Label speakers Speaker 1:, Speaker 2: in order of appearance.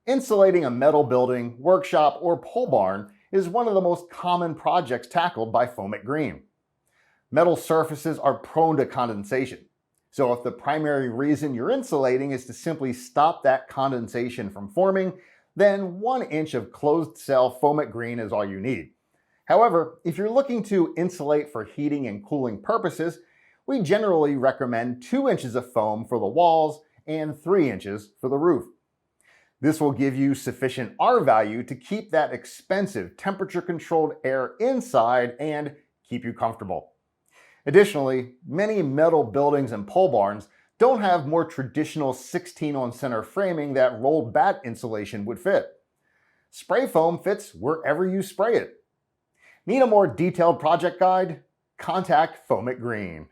Speaker 1: Insulating a metal building, workshop, or pole barn is one of the most common projects tackled by Foam Green. Metal surfaces are prone to condensation. So if the primary reason you're insulating is to simply stop that condensation from forming, then 1 inch of closed cell Foam Green is all you need. However, if you're looking to insulate for heating and cooling purposes, we generally recommend 2 inches of foam for the walls and 3 inches for the roof. This will give you sufficient R value to keep that expensive temperature-controlled air inside and keep you comfortable. Additionally, many metal buildings and pole barns don't have more traditional 16-on-center framing that rolled batt insulation would fit. Spray foam fits wherever you spray it. Need a more detailed project guide? Contact Foam Green.